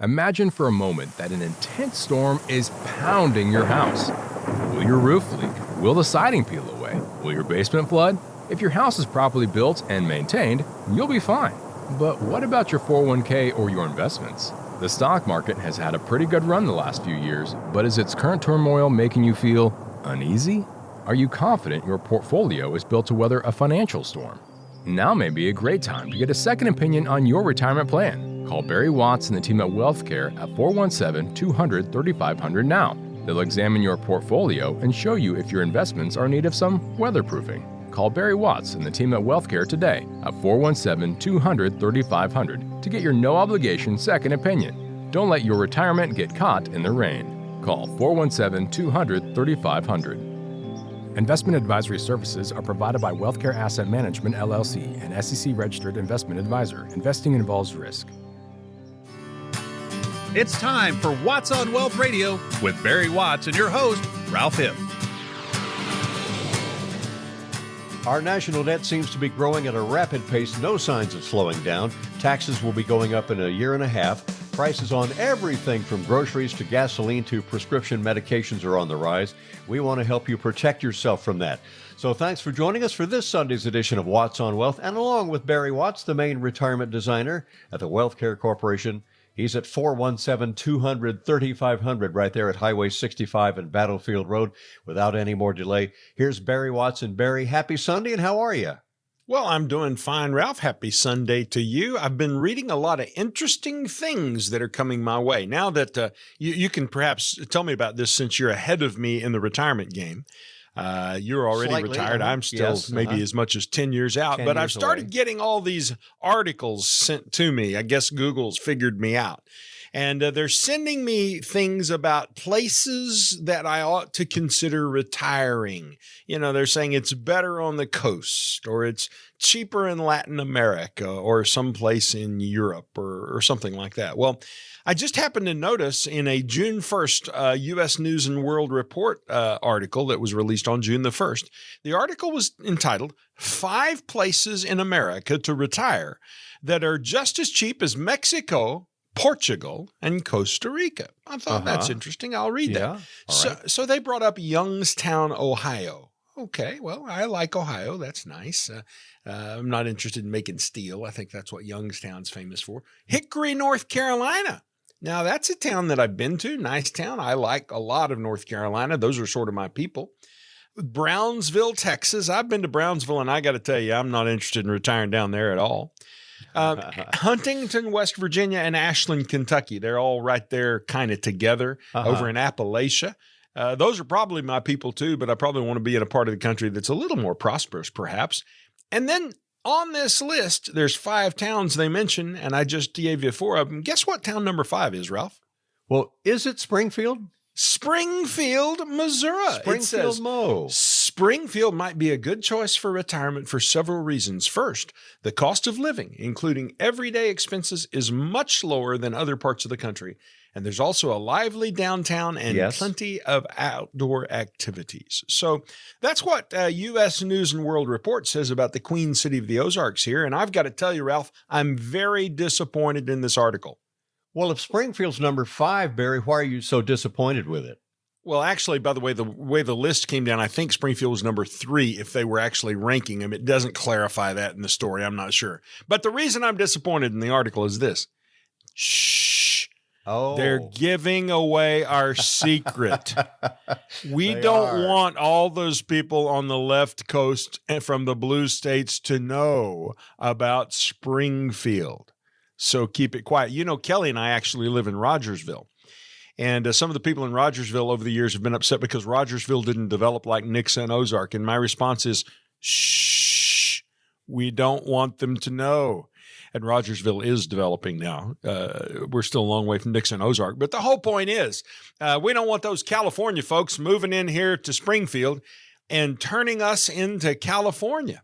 Imagine for a moment that an intense storm is pounding your house. Will your roof leak? Will the siding peel away? Will your basement flood? If your house is properly built and maintained, you'll be fine. But what about your 401k or your investments? The stock market has had a pretty good run the last few years, but is its current turmoil making you feel uneasy? Are you confident your portfolio is built to weather a financial storm? Now may be a great time to get a second opinion on your retirement plan. Call Barry Watts and the team at WealthCare at 417-200-3500 now. They'll examine your portfolio and show you if your investments are in need of some weatherproofing. Call Barry Watts and the team at WealthCare today at 417-200-3500 to get your no-obligation second opinion. Don't let your retirement get caught in the rain. Call 417-200-3500. Investment advisory services are provided by WealthCare Asset Management, LLC, an SEC-registered investment advisor. Investing involves risk. It's time for Watts on Wealth Radio with Barry Watts and your host, Ralph Hibb. Our national debt seems to be growing at a rapid pace, no signs of slowing down. Taxes will be going up in a year and a half. Prices on everything from groceries to gasoline to prescription medications are on the rise. We want to help you protect yourself from that. So thanks for joining us for this Sunday's edition of Watts on Wealth, and along with Barry Watts, the main retirement designer at the WealthCare Corporation. He's at 417-200-3500 right there at Highway 65 and Battlefield Road. Without any more delay, here's Barry Watts. And Barry, happy Sunday, and how are you? Well, I'm doing fine, Ralph. Happy Sunday to you. I've been reading a lot of interesting things that are coming my way. Now that you can perhaps tell me about this since you're ahead of me in the retirement game. You're already Slightly, retired. I'm still maybe as much as 10 years out, but I've started getting all these articles sent to me. I guess Google's figured me out. And they're sending me things about places that I ought to consider retiring. You know, they're saying it's better on the coast, or it's cheaper in Latin America, or someplace in Europe, or something like that. Well, I just happened to notice in a June 1st U.S. News and World Report article that was released on June the 1st, the article was entitled, 5 Places in America to Retire That Are Just as Cheap as Mexico, Portugal, and Costa Rica. I thought that's interesting. I'll read that. So they brought up Youngstown, Ohio. Okay, well, I like Ohio. That's nice. I'm not interested in making steel. I think that's what Youngstown's famous for. Hickory, North Carolina. Now, that's a town that I've been to. Nice town. I like a lot of North Carolina. Those are sort of my people. Brownsville, Texas. I've been to Brownsville, and I got to tell you, I'm not interested in retiring down there at all. Huntington, West Virginia, and Ashland, Kentucky. They're all right there kind of together over in Appalachia. Those are probably my people too, but I probably want to be in a part of the country that's a little more prosperous, perhaps. And then on this list, there's 5 towns they mention, and I just gave you 4 of them. Guess what town number 5 is, Ralph? Well, is it Springfield? Springfield, Missouri. Springfield, Mo. Springfield might be a good choice for retirement for several reasons. First, the cost of living, including everyday expenses, is much lower than other parts of the country. And there's also a lively downtown and plenty of outdoor activities. So that's what U.S. News and World Report says about the Queen City of the Ozarks here. And I've got to tell you, Ralph, I'm very disappointed in this article. Well, if Springfield's number 5, Barry, why are you so disappointed with it? Well, actually, by the way the list came down, I think Springfield was number 3 if they were actually ranking them. It doesn't clarify that in the story. I'm not sure. But the reason I'm disappointed in the article is this. Shh. Oh. They're giving away our secret. We don't want all those people on the left coast and from the blue states to know about Springfield. So keep it quiet. You know, Kelly and I actually live in Rogersville. And some of the people in Rogersville over the years have been upset because Rogersville didn't develop like Nixa and Ozark. And my response is, shh, we don't want them to know. And Rogersville is developing now. We're still a long way from Nixa and Ozark. But the whole point is, we don't want those California folks moving in here to Springfield and turning us into California.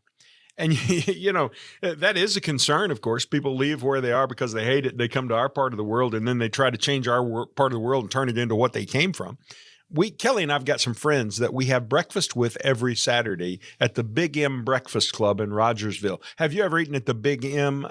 And, you know, that is a concern, of course. People leave where they are because they hate it. They come to our part of the world, and then they try to change our part of the world and turn it into what they came from. Kelly and I've got some friends that we have breakfast with every Saturday at the Big M Breakfast Club in Rogersville. Have you ever eaten at the Big M,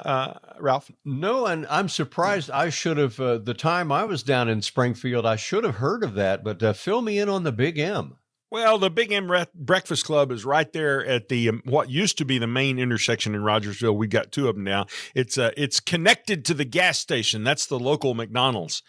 Ralph? No, and I'm surprised. I should have, the time I was down in Springfield, I should have heard of that, but fill me in on the Big M. Well, the Big M Breakfast Club is right there at the what used to be the main intersection in Rogersville. We've got two of them now. It's connected to the gas station. That's the local McDonald's.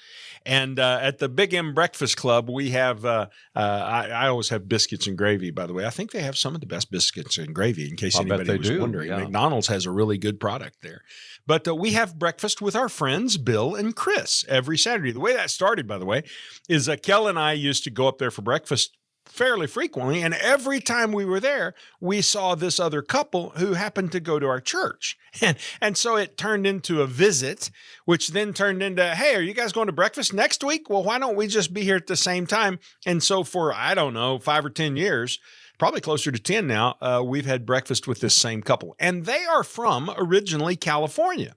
And at the Big M Breakfast Club, we have I always have biscuits and gravy, by the way. I think they have some of the best biscuits and gravy, in case anybody was wondering. Yeah. McDonald's has a really good product there. But we have breakfast with our friends Bill and Chris every Saturday. The way that started, by the way, is Kel and I used to go up there for breakfast fairly frequently. And every time we were there, we saw this other couple who happened to go to our church. And so it turned into a visit, which then turned into, hey, are you guys going to breakfast next week? Well, why don't we just be here at the same time? And so for, I don't know, 5 or 10 years, probably closer to 10 now, we've had breakfast with this same couple. And they are from originally California.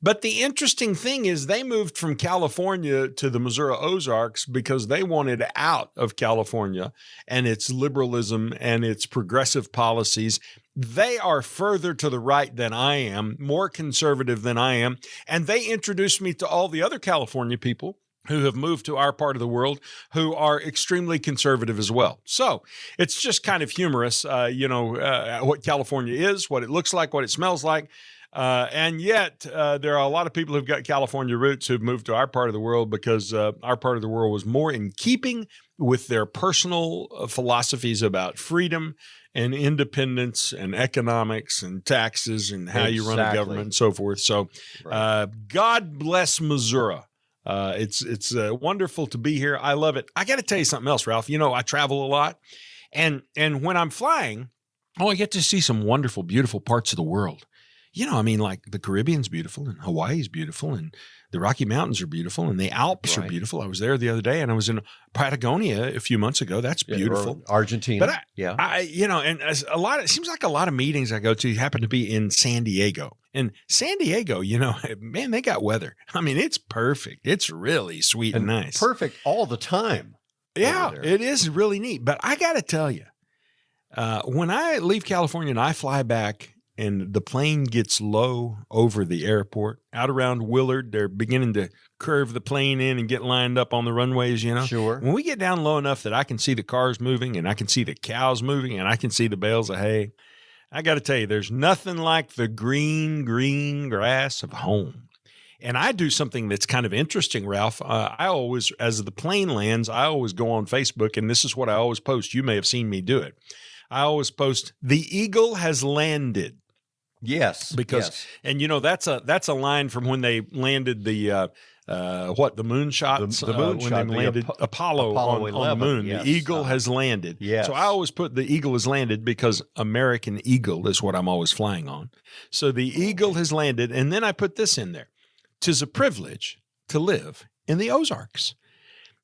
But the interesting thing is they moved from California to the Missouri Ozarks because they wanted out of California and its liberalism and its progressive policies. They are further to the right than I am, more conservative than I am. And they introduced me to all the other California people who have moved to our part of the world who are extremely conservative as well. So it's just kind of humorous, what California is, what it looks like, what it smells like. And yet there are a lot of people who've got California roots who've moved to our part of the world because our part of the world was more in keeping with their personal philosophies about freedom and independence and economics and taxes and how you run a government and so forth. So God bless Missouri. It's wonderful to be here. I love it. I got to tell you something else, Ralph. I travel a lot, and when I'm flying, I get to see some wonderful, beautiful parts of the world. Like the Caribbean's beautiful and Hawaii's beautiful and the Rocky Mountains are beautiful and the Alps are beautiful. I was there the other day and I was in Patagonia a few months ago. That's beautiful. Argentina. But it seems like a lot of meetings I go to happen to be in San Diego. And San Diego, man, they got weather. I mean, it's perfect. It's really sweet and nice. Perfect all the time. Yeah, it is really neat. But I got to tell you, when I leave California and I fly back, and the plane gets low over the airport, out around Willard, they're beginning to curve the plane in and get lined up on the runways, Sure. When we get down low enough that I can see the cars moving and I can see the cows moving and I can see the bales of hay, I got to tell you, there's nothing like the green grass of home. And I do something that's kind of interesting, Ralph. I always, as the plane lands, I always go on Facebook, and this is what I always post. You may have seen me do it. I always post, "The eagle has landed." Yes, and that's a line from when they landed the moonshots, the moonshot, when they landed Apollo on the moon. Yes. The eagle has landed. Yes. So I always put the eagle has landed because American Eagle is what I'm always flying on. So the eagle has landed, and then I put this in there: "'Tis a privilege to live in the Ozarks."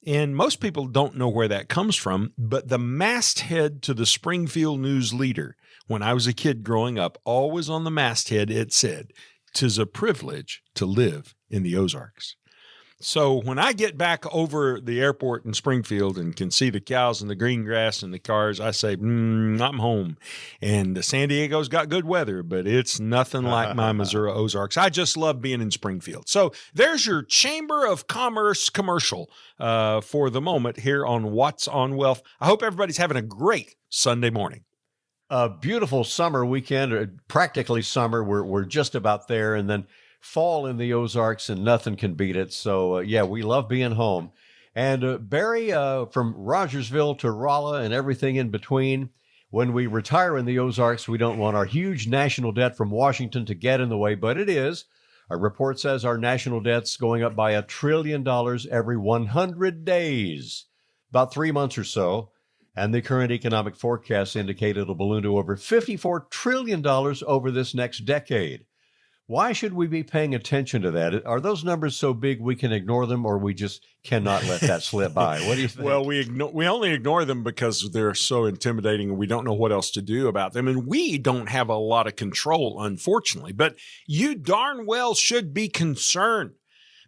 And most people don't know where that comes from, but the masthead to the Springfield News Leader, when I was a kid growing up, always on the masthead, it said, "'Tis a privilege to live in the Ozarks." So when I get back over the airport in Springfield and can see the cows and the green grass and the cars, I say, I'm home. And San Diego's got good weather, but it's nothing like my Missouri Ozarks. I just love being in Springfield. So there's your Chamber of Commerce commercial for the moment here on What's on Wealth. I hope everybody's having a great Sunday morning. A beautiful summer weekend, practically summer. We're just about there, and then fall in the Ozarks, and nothing can beat it. So, we love being home. And Barry, from Rogersville to Rolla and everything in between, when we retire in the Ozarks, we don't want our huge national debt from Washington to get in the way, but it is. A report says our national debt's going up by $1 trillion every 100 days, about 3 months or so. And the current economic forecasts indicate it'll balloon to over $54 trillion over this next decade. Why should we be paying attention to that? Are those numbers so big we can ignore them, or we just cannot let that slip by? What do you think? Well, we only ignore them because they're so intimidating and we don't know what else to do about them. And we don't have a lot of control, unfortunately. But you darn well should be concerned,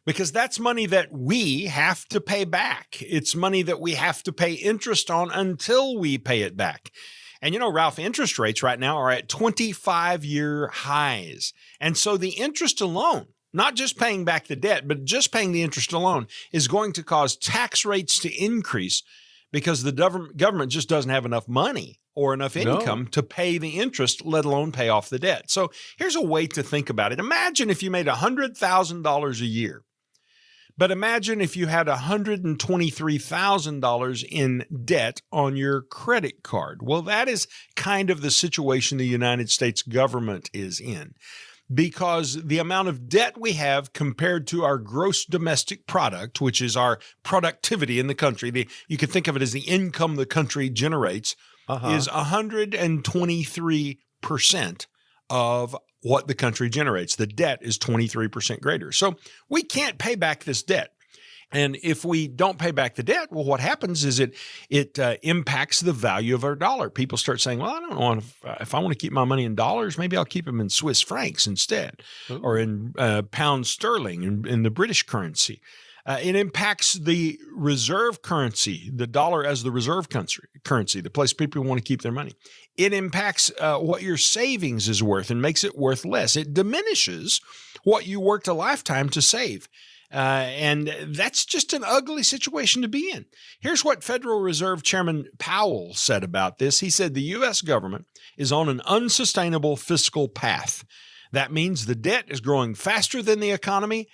because that's money that we have to pay back. It's money that we have to pay interest on until we pay it back. And you know, Ralph, interest rates right now are at 25-year highs. And so the interest alone, not just paying back the debt, but just paying the interest alone, is going to cause tax rates to increase because the government just doesn't have enough money or enough income to pay the interest, let alone pay off the debt. So here's a way to think about it. Imagine if you made $100,000 a year, but imagine if you had $123,000 in debt on your credit card. Well, that is kind of the situation the United States government is in, because the amount of debt we have compared to our gross domestic product, which is our productivity in the country, you could think of it as the income the country generates, is 123% of what the country generates. The debt is 23% greater. So we can't pay back this debt. And if we don't pay back the debt, well, what happens is it impacts the value of our dollar. People start saying, well, I don't know if I want to keep my money in dollars, maybe I'll keep them in Swiss francs instead, or in pound sterling, in the British currency. It impacts the reserve currency, the dollar as the reserve currency, the place people want to keep their money. It impacts what your savings is worth and makes it worth less. It diminishes what you worked a lifetime to save. And that's just an ugly situation to be in. Here's what Federal Reserve Chairman Powell said about this. He said the U.S. government is on an unsustainable fiscal path. That means the debt is growing faster than the economy.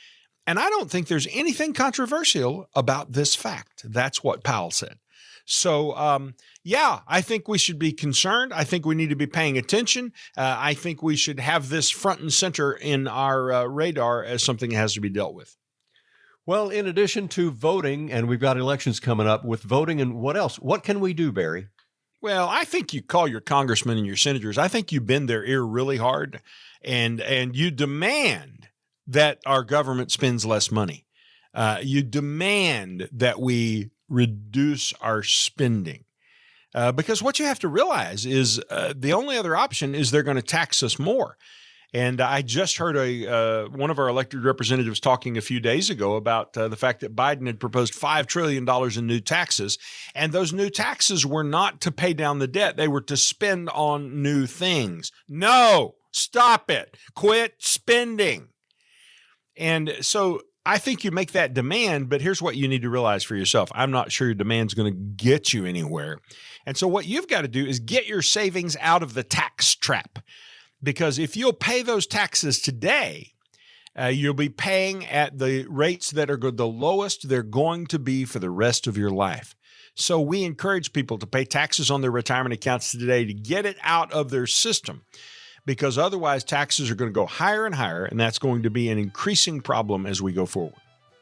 And I don't think there's anything controversial about this fact. That's what Powell said. So, I think we should be concerned. I think we need to be paying attention. I think we should have this front and center in our radar as something that has to be dealt with. Well, in addition to voting, and we've got elections coming up, with voting and what else? What can we do, Barry? Well, I think you call your congressmen and your senators. I think you bend their ear really hard, and you demand that our government spends less money. You demand that we reduce our spending. Because what you have to realize is the only other option is they're going to tax us more. And I just heard one of our elected representatives talking a few days ago about the fact that Biden had proposed $5 trillion in new taxes. And those new taxes were not to pay down the debt. They were to spend on new things. No, stop it. Quit spending. And so I think you make that demand, but here's what you need to realize for yourself. I'm not sure your demand's going to get you anywhere. And so what you've got to do is get your savings out of the tax trap. Because if you'll pay those taxes today, you'll be paying at the rates that are the lowest they're going to be for the rest of your life. So we encourage people to pay taxes on their retirement accounts today to get it out of their system, because otherwise taxes are going to go higher and higher, and that's going to be an increasing problem as we go forward.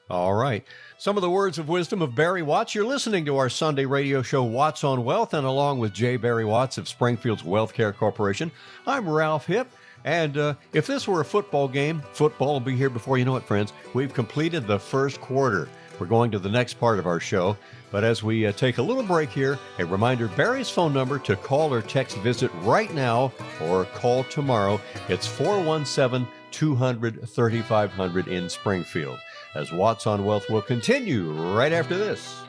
All right. Some of the words of wisdom of Barry Watts. You're listening to our Sunday radio show, Watts on Wealth, and along with J. Barry Watts of Springfield's Wealth Care Corporation, I'm Ralph Hipp. And if this were a football game, football will be here before you know it, friends. We've completed the first quarter. We're going to the next part of our show. But as we take a little break here, a reminder, Barry's phone number to call or text visit right now or call tomorrow. It's 417-200-3500 in Springfield. As Watts on Wealth will continue right after this.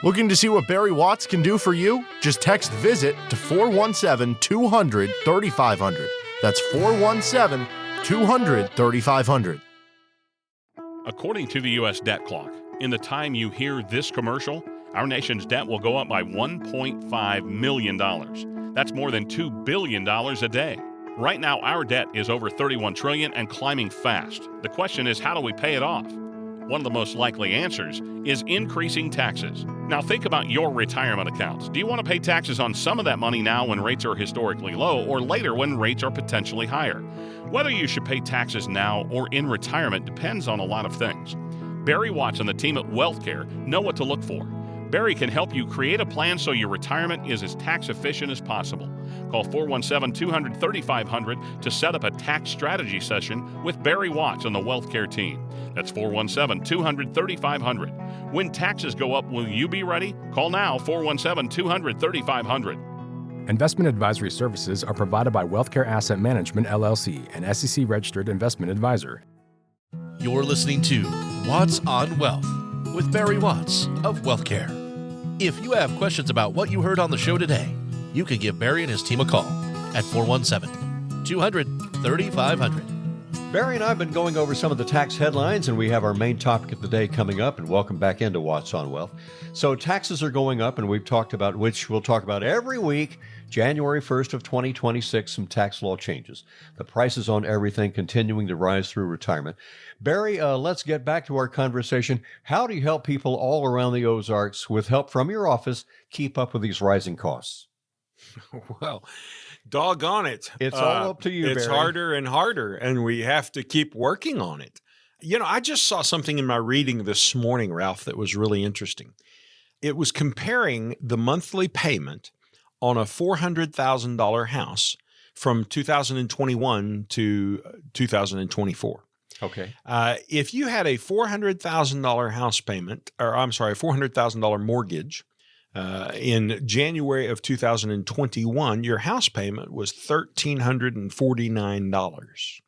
Looking to see what Barry Watts can do for you? Just text VISIT to 417-200-3500. That's 417-200-3500. According to the U.S. debt clock, in the time you hear this commercial, our nation's debt will go up by $1.5 million. That's more than $2 billion a day. Right now, our debt is over $31 trillion and climbing fast. The question is, how do we pay it off? One of the most likely answers is increasing taxes. Now think about your retirement accounts. Do you want to pay taxes on some of that money now when rates are historically low, or later when rates are potentially higher? Whether you should pay taxes now or in retirement depends on a lot of things. Barry Watts and the team at Wealth Care know what to look for. Barry can help you create a plan so your retirement is as tax efficient as possible. Call 417-200-3500 to set up a tax strategy session with Barry Watts and the Wealth Care team. That's 417-200-3500. When taxes go up, will you be ready? Call now, 417-200-3500. Investment advisory services are provided by WealthCare Asset Management, LLC, an SEC-registered investment advisor. You're listening to Watts on Wealth with Barry Watts of WealthCare. If you have questions about what you heard on the show today, you can give Barry and his team a call at 417-200-3500. Barry and I have been going over some of the tax headlines, and we have our main topic of the day coming up, and welcome back into Watts on Wealth. So taxes are going up, and we'll talk about every week, January 1st of 2026, some tax law changes. The prices on everything continuing to rise through retirement. Barry, let's get back to our conversation. How do you help people all around the Ozarks, with help from your office, keep up with these rising costs? Well, doggone it. It's all up to you, It's Barry. harder and harder, and we have to keep working on it. I just saw something in my reading this morning, Ralph, that was really interesting. It was comparing the monthly payment on a $400,000 house from 2021 to 2024. Okay. If you had a $400,000 house payment, $400,000 mortgage, in January of 2021, your house payment was $1,349.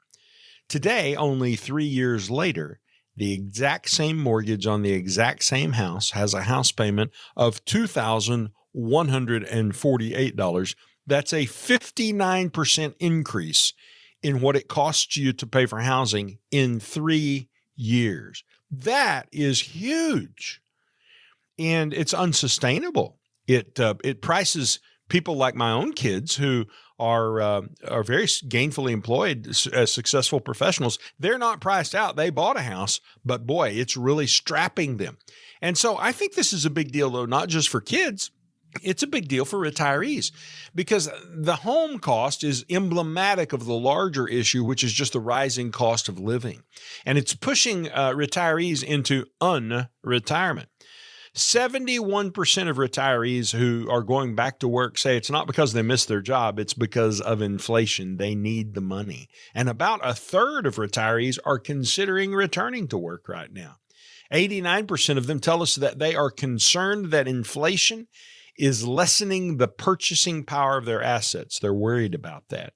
Today, only 3 years later, the exact same mortgage on the exact same house has a house payment of $2,148. That's a 59% increase in what it costs you to pay for housing in 3 years. That is huge. And it's unsustainable. It prices people like my own kids who are very gainfully employed as successful professionals. They're not priced out. They bought a house, but boy, it's really strapping them. And so I think this is a big deal, though, not just for kids. It's a big deal for retirees, because the home cost is emblematic of the larger issue, which is just the rising cost of living. And it's pushing retirees into unretirement. 71% of retirees who are going back to work say it's not because they missed their job, it's because of inflation. They need the money. And about a third of retirees are considering returning to work right now. 89% of them tell us that they are concerned that inflation is lessening the purchasing power of their assets. They're worried about that.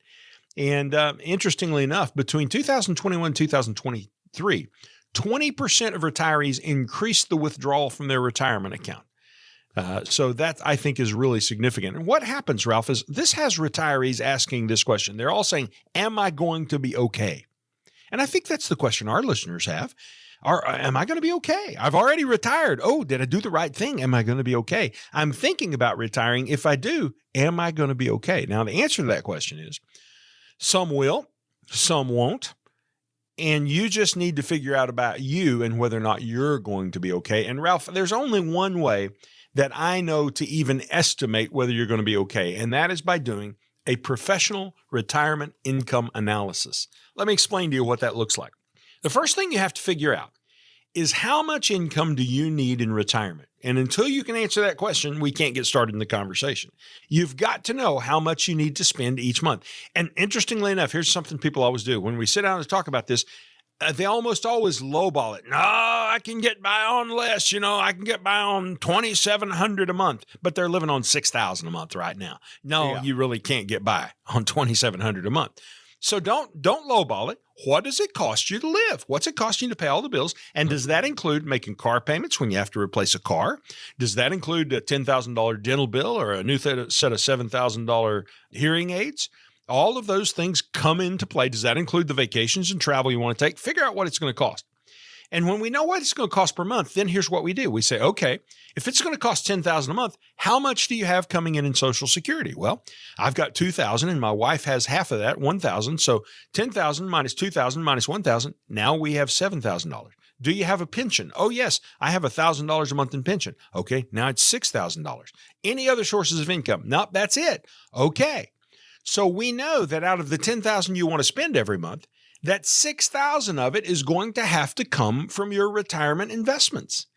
And interestingly enough, between 2021 and 2023, 20% of retirees increased the withdrawal from their retirement account. So that, I think, is really significant. And what happens, Ralph, is this has retirees asking this question. They're all saying, am I going to be okay? And I think that's the question our listeners have. Am I going to be okay? I've already retired. Oh, did I do the right thing? Am I going to be okay? I'm thinking about retiring. If I do, am I going to be okay? Now, the answer to that question is some will, some won't. And you just need to figure out about you and whether or not you're going to be okay. And Ralph, there's only one way that I know to even estimate whether you're going to be okay, and that is by doing a professional retirement income analysis. Let me explain to you what that looks like. The first thing you have to figure out is how much income do you need in retirement? And until you can answer that question, we can't get started in the conversation. You've got to know how much you need to spend each month. And interestingly enough, here's something people always do. When we sit down and talk about this, they almost always lowball it. No, I can get by on less. I can get by on $2,700 a month, but they're living on $6,000 a month right now. No, You really can't get by on $2,700 a month. So don't lowball it. What does it cost you to live? What's it costing you to pay all the bills? And does that include making car payments when you have to replace a car? Does that include a $10,000 dental bill or a new set of $7,000 hearing aids? All of those things come into play. Does that include the vacations and travel you want to take? Figure out what it's going to cost. And when we know what it's going to cost per month, then here's what we do. We say, okay, if it's going to cost $10,000 a month, how much do you have coming in Social Security? Well, I've got $2,000 and my wife has half of that, $1,000. So $10,000 minus $2,000 minus $1,000. Now we have $7,000. Do you have a pension? Oh, yes, I have $1,000 a month in pension. Okay, now it's $6,000. Any other sources of income? Nope, that's it. Okay. So we know that out of the $10,000 you want to spend every month, that $6,000 of it is going to have to come from your retirement investments.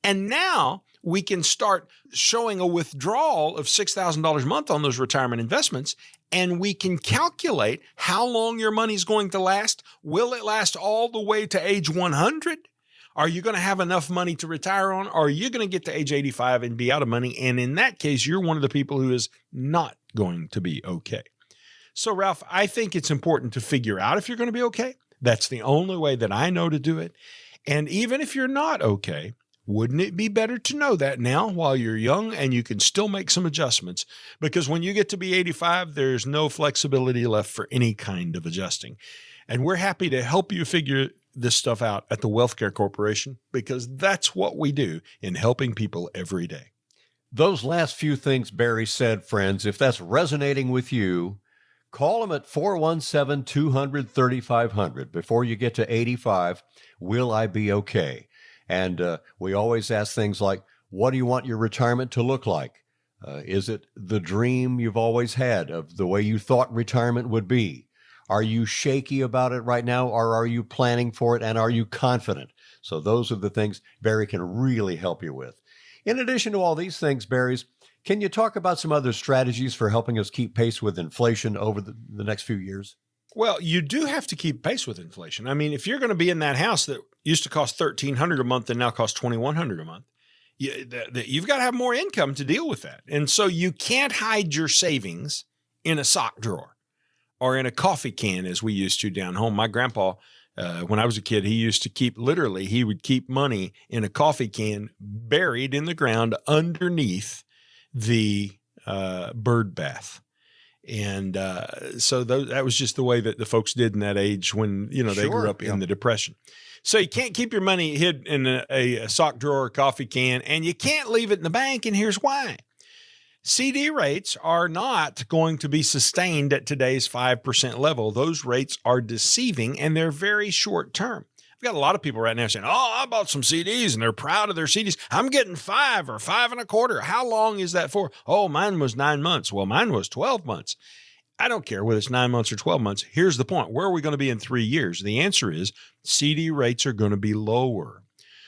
And now we can start showing a withdrawal of $6,000 a month on those retirement investments, and we can calculate how long your money is going to last. Will it last all the way to age 100? Are you going to have enough money to retire on? Or are you going to get to age 85 and be out of money? And in that case, you're one of the people who is not going to be okay. So, Ralph, I think it's important to figure out if you're going to be okay. That's the only way that I know to do it. And even if you're not okay, wouldn't it be better to know that now while you're young and you can still make some adjustments? Because when you get to be 85, there's no flexibility left for any kind of adjusting. And we're happy to help you figure this stuff out at the WealthCare Corporation, because that's what we do in helping people every day. Those last few things Barry said, friends, if that's resonating with you, call him at 417-200-3500. Before you get to 85, will I be okay? And we always ask things like, what do you want your retirement to look like? Is it the dream you've always had of the way you thought retirement would be? Are you shaky about it right now, or are you planning for it, and are you confident? So those are the things Barry can really help you with. In addition to all these things, Barry's, can you talk about some other strategies for helping us keep pace with inflation over the next few years? Well, you do have to keep pace with inflation. I mean, if you're going to be in that house that used to cost $1,300 a month and now costs $2,100 a month, you've got to have more income to deal with that. And so you can't hide your savings in a sock drawer or in a coffee can, as we used to down home. My grandpa, when I was a kid, he used to keep money in a coffee can buried in the ground underneath the bird bath. And so that was just the way that the folks did in that age when, they grew up in the Depression. So you can't keep your money hid in a sock drawer or coffee can, and you can't leave it in the bank. And here's why. CD rates are not going to be sustained at today's 5% level. Those rates are deceiving, and they're very short term. I've got a lot of people right now saying, I bought some CDs, and they're proud of their CDs. I'm getting 5 or 5.25. How long is that for? Oh, mine was 9 months. Well, mine was 12 months. I don't care whether it's 9 months or 12 months. Here's the point. Where are we going to be in 3 years? The answer is CD rates are going to be lower.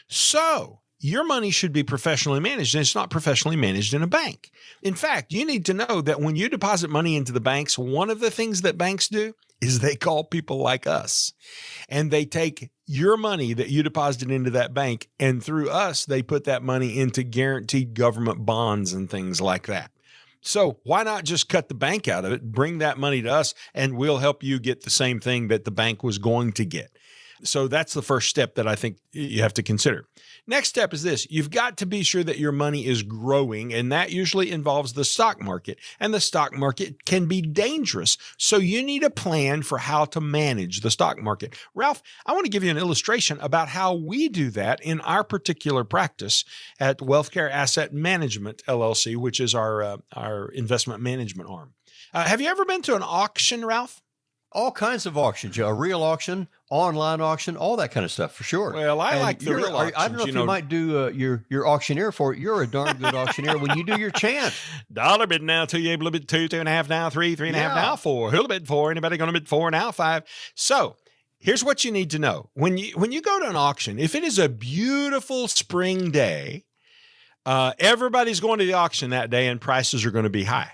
So your money should be professionally managed, and it's not professionally managed in a bank. In fact, you need to know that when you deposit money into the banks, one of the things that banks do is they call people like us, and they take your money that you deposited into that bank, and through us, they put that money into guaranteed government bonds and things like that. So why not just cut the bank out of it, bring that money to us, and we'll help you get the same thing that the bank was going to get. So that's the first step that I think you have to consider. Next step is this. You've got to be sure that your money is growing, and that usually involves the stock market. And the stock market can be dangerous. So you need a plan for how to manage the stock market. Ralph, I want to give you an illustration about how we do that in our particular practice at WealthCare Asset Management, LLC, which is our investment management arm. Have you ever been to an auction, Ralph? All kinds of auctions, a real auction, online auction, all that kind of stuff, for sure. Well, I like the real auctions. I don't know if you might do your auctioneer for it. You're a darn good auctioneer when you do your chant. Dollar bid now, 2, able to bid 2, 2.5 now, 3, 3.5 now, 4. Who'll bid 4? Anybody going to bid 4 now? 5. So here's what you need to know. When you go to an auction, if it is a beautiful spring day, everybody's going to the auction that day and prices are going to be high.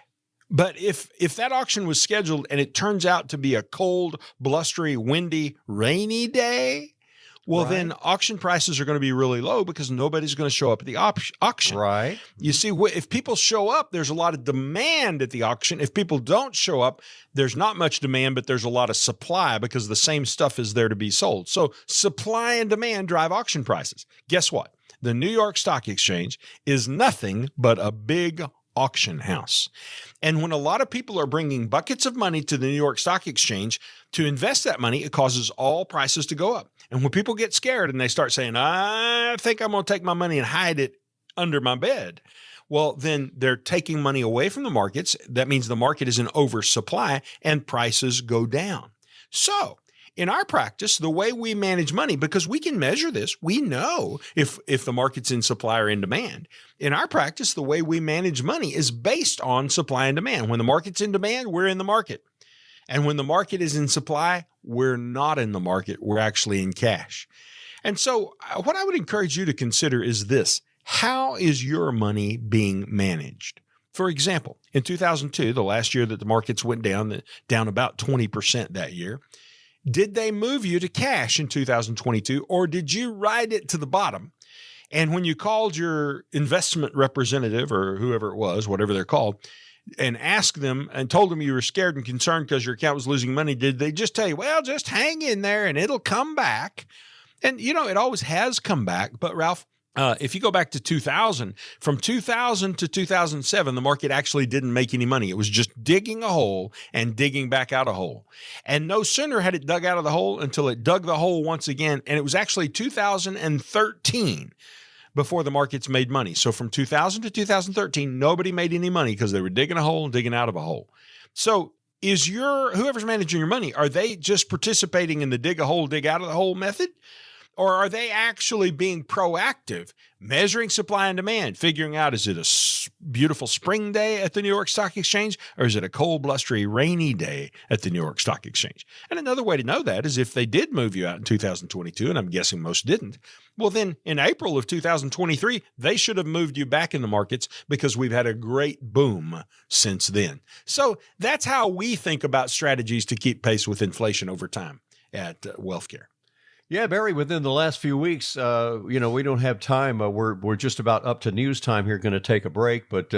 But if that auction was scheduled and it turns out to be a cold, blustery, windy, rainy day, well, then auction prices are going to be really low because nobody's going to show up at the auction. Right. You see, if people show up, there's a lot of demand at the auction. If people don't show up, there's not much demand, but there's a lot of supply because the same stuff is there to be sold. So supply and demand drive auction prices. Guess what? The New York Stock Exchange is nothing but a big auction house. And when a lot of people are bringing buckets of money to the New York Stock Exchange to invest that money, it causes all prices to go up. And when people get scared and they start saying, I think I'm going to take my money and hide it under my bed, well, then they're taking money away from the markets. That means the market is in oversupply and prices go down. So in our practice, the way we manage money, because we can measure this, we know if the market's in supply or in demand. In our practice, the way we manage money is based on supply and demand. When the market's in demand, we're in the market. And when the market is in supply, we're not in the market. We're actually in cash. And so what I would encourage you to consider is this. How is your money being managed? For example, in 2002, the last year that the markets went down about 20% that year, did they move you to cash in 2022, or did you ride it to the bottom? And when you called your investment representative or whoever it was, whatever they're called, and asked them and told them you were scared and concerned because your account was losing money, did they just tell you, well, just hang in there and it'll come back? And, it always has come back. But, Ralph, if you go back to 2000, from 2000 to 2007, the market actually didn't make any money. It was just digging a hole and digging back out a hole. And no sooner had it dug out of the hole until it dug the hole once again. And it was actually 2013 before the markets made money. So from 2000 to 2013, nobody made any money because they were digging a hole and digging out of a hole. So is whoever's managing your money, are they just participating in the dig a hole, dig out of the hole method? Or are they actually being proactive, measuring supply and demand, figuring out, is it a beautiful spring day at the New York Stock Exchange, or is it a cold, blustery, rainy day at the New York Stock Exchange? And another way to know that is if they did move you out in 2022, and I'm guessing most didn't, well, then in April of 2023, they should have moved you back in the markets because we've had a great boom since then. So that's how we think about strategies to keep pace with inflation over time at WealthCare. Yeah, Barry, within the last few weeks, we don't have time. We're just about up to news time here, going to take a break. But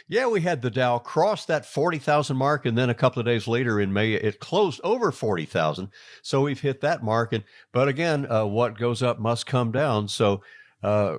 we had the Dow cross that 40,000 mark. And then a couple of days later in May, it closed over 40,000. So we've hit that mark. But again, what goes up must come down. So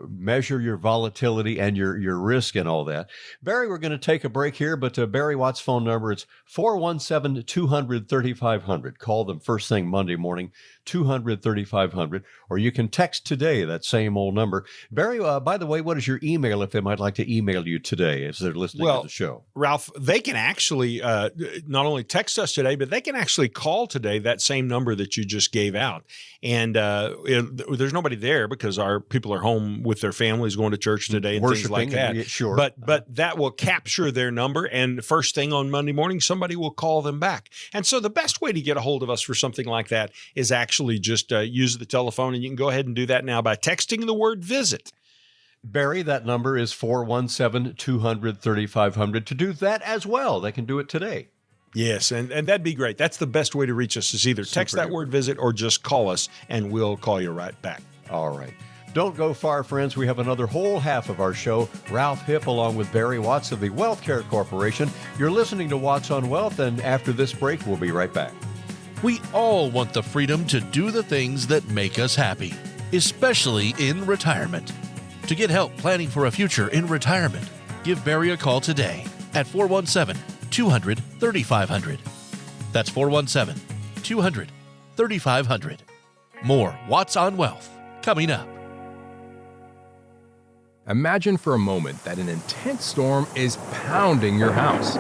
measure your volatility and your risk and all that. Barry, we're going to take a break here, but Barry Watts' phone number, it's 417-200-3500. Call them first thing Monday morning, 200-3500, or you can text today, that same old number. Barry, by the way, what is your email if they might like to email you today as they're listening to the show? Ralph, they can actually not only text us today, but they can actually call today, that same number that you just gave out. And there's nobody there because our people are home with their families, going to church today and worshiping, things like that. Sure. But that will capture their number, and first thing on Monday morning, somebody will call them back. And so the best way to get a hold of us for something like that is actually just use the telephone, and you can go ahead and do that now by texting the word visit. Barry, that number is 417-200-3500. To do that as well, they can do it today. Yes, and that'd be great. That's the best way to reach us, is either text that word visit or just call us, and we'll call you right back. All right. Don't go far, friends. We have another whole half of our show. Ralph Hipp along with Barry Watts of the WealthCare Corporation. You're listening to Watts on Wealth, and after this break, we'll be right back. We all want the freedom to do the things that make us happy, especially in retirement. To get help planning for a future in retirement, give Barry a call today at 417-200-3500. That's 417-200-3500. More Watts on Wealth coming up. Imagine for a moment that an intense storm is pounding your house.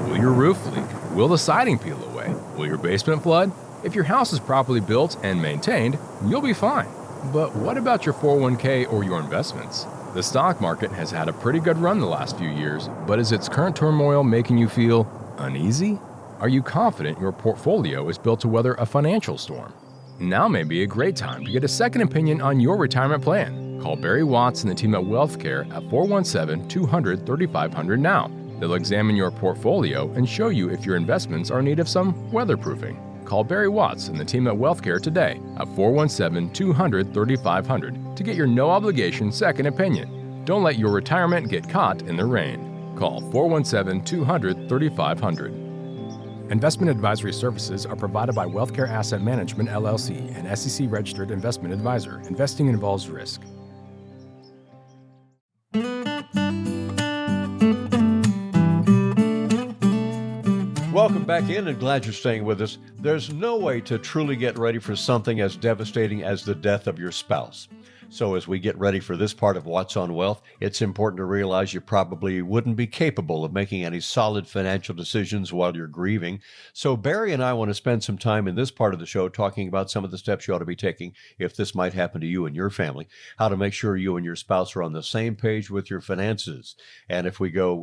Will your roof leak? Will the siding peel away? Will your basement flood? If your house is properly built and maintained, you'll be fine. But what about your 401k or your investments? The stock market has had a pretty good run the last few years, but is its current turmoil making you feel uneasy? Are you confident your portfolio is built to weather a financial storm? Now may be a great time to get a second opinion on your retirement plan. Call Barry Watts and the team at WealthCare at 417-200-3500 now. They'll examine your portfolio and show you if your investments are in need of some weatherproofing. Call Barry Watts and the team at WealthCare today at 417-200-3500 to get your no-obligation second opinion. Don't let your retirement get caught in the rain. Call 417-200-3500. Investment advisory services are provided by WealthCare Asset Management, LLC, an SEC-registered investment advisor. Investing involves risk. Welcome back in, and glad you're staying with us. There's no way to truly get ready for something as devastating as the death of your spouse. So as we get ready for this part of Watts on Wealth, it's important to realize you probably wouldn't be capable of making any solid financial decisions while you're grieving. So Barry and I want to spend some time in this part of the show talking about some of the steps you ought to be taking if this might happen to you and your family, how to make sure you and your spouse are on the same page with your finances. And if we go,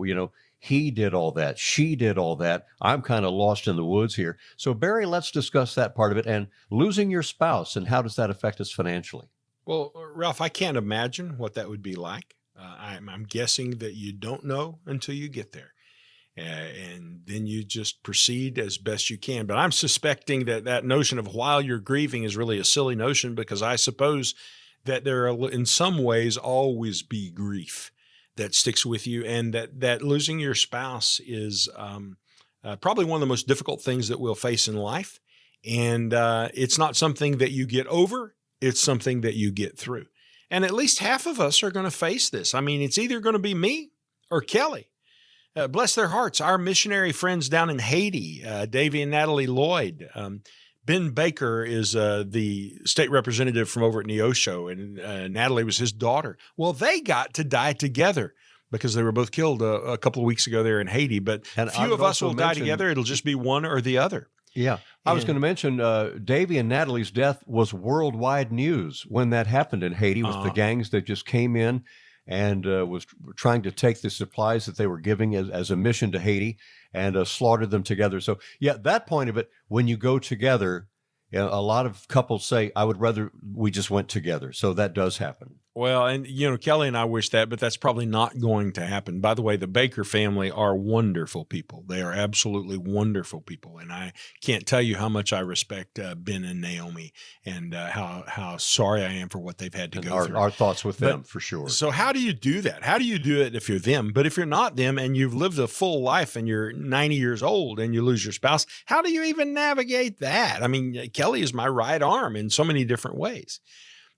he did all that, she did all that, I'm kind of lost in the woods here. So Barry, let's discuss that part of it, and losing your spouse, and how does that affect us financially? Well, Ralph, I can't imagine what that would be like. I'm guessing that you don't know until you get there. And then you just proceed as best you can. But I'm suspecting that notion of while you're grieving is really a silly notion, because I suppose that there will in some ways always be grief that sticks with you, and that losing your spouse is probably one of the most difficult things that we'll face in life. And it's not something that you get over it's something that you get through. And at least half of us are going to face this. I mean, it's either going to be me or Kelly. Bless their hearts. Our missionary friends down in Haiti, Davy and Natalie Lloyd. Ben Baker is the state representative from over at Neosho, and Natalie was his daughter. Well, they got to die together because they were both killed a couple of weeks ago there in Haiti. But few of us will die together. It'll just be one or the other. Yeah. I was going to mention Davy and Natalie's death was worldwide news when that happened in Haiti with the gangs that just came in and was trying to take the supplies that they were giving as a mission to Haiti and slaughtered them together. So, yeah, that point of it, when you go together, a lot of couples say, I would rather we just went together. So that does happen. Well, and, Kelly and I wish that, but that's probably not going to happen. By the way, the Baker family are wonderful people. They are absolutely wonderful people. And I can't tell you how much I respect Ben and Naomi and how sorry I am for what they've had to go through. Our thoughts with them, for sure. So how do you do that? How do you do it if you're them? But if you're not them and you've lived a full life and you're 90 years old and you lose your spouse, how do you even navigate that? I mean, Kelly is my right arm in so many different ways.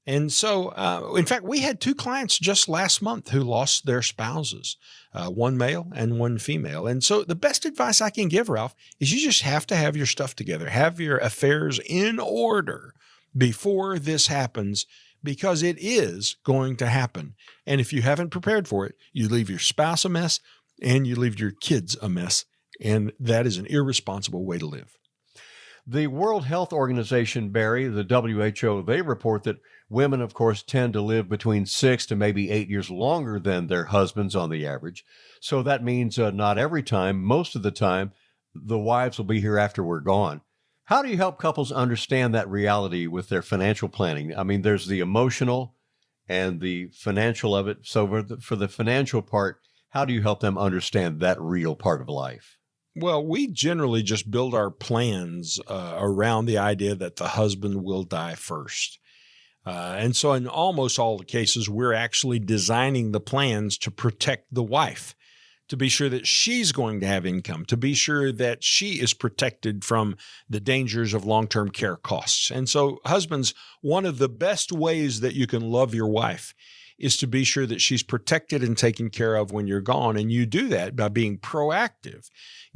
And so, in fact, we had 2 clients just last month who lost their spouses, one male and one female. And so the best advice I can give, Ralph, is you just have to have your stuff together, have your affairs in order before this happens, because it is going to happen. And if you haven't prepared for it, you leave your spouse a mess and you leave your kids a mess. And that is an irresponsible way to live. The World Health Organization, Barry, the WHO, they report that women, of course, tend to live between 6 to maybe 8 years longer than their husbands on the average. So that means not every time, most of the time, the wives will be here after we're gone. How do you help couples understand that reality with their financial planning? I mean, there's the emotional and the financial of it. So for the financial part, how do you help them understand that real part of life? Well, we generally just build our plans around the idea that the husband will die first. And so in almost all the cases, we're actually designing the plans to protect the wife, to be sure that she's going to have income, to be sure that she is protected from the dangers of long-term care costs. And so, husbands, one of the best ways that you can love your wife is to be sure that she's protected and taken care of when you're gone. And you do that by being proactive,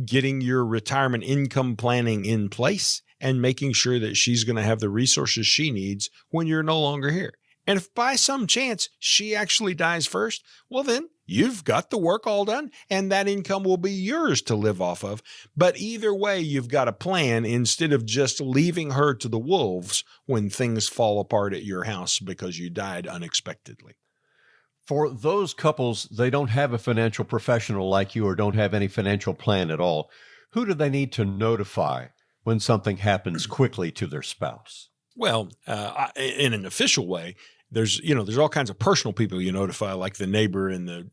getting your retirement income planning in place and making sure that she's going to have the resources she needs when you're no longer here. And if by some chance she actually dies first, well, then you've got the work all done and that income will be yours to live off of. But either way, you've got a plan instead of just leaving her to the wolves when things fall apart at your house because you died unexpectedly. For those couples, they don't have a financial professional like you or don't have any financial plan at all. Who do they need to notify when something happens quickly to their spouse? Well, in an official way, there's all kinds of personal people you notify, like the neighbor and the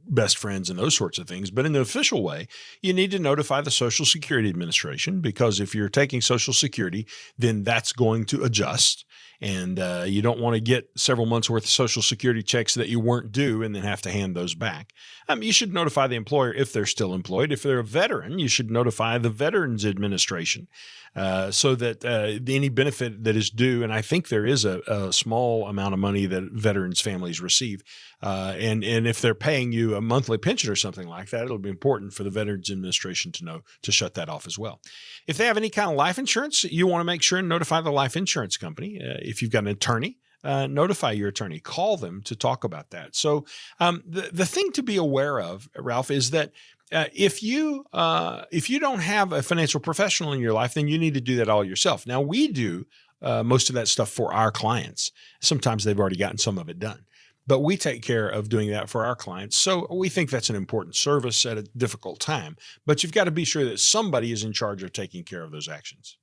best friends and those sorts of things. But in the official way, you need to notify the Social Security Administration, because if you're taking Social Security, then that's going to adjust. And you don't want to get several months worth of Social Security checks that you weren't due and then have to hand those back. You should notify the employer if they're still employed. If they're a veteran, you should notify the Veterans Administration so that any benefit that is due, and I think there is a small amount of money that veterans families receive, and if they're paying you a monthly pension or something like that, it'll be important for the Veterans Administration to know to shut that off as well. If they have any kind of life insurance, you want to make sure and notify the life insurance company. If you've got an attorney, notify your attorney. Call them to talk about that. So the thing to be aware of, Ralph, is that if you don't have a financial professional in your life, then you need to do that all yourself. Now, we do most of that stuff for our clients. Sometimes they've already gotten some of it done, but we take care of doing that for our clients. So we think that's an important service at a difficult time, but you've got to be sure that somebody is in charge of taking care of those actions.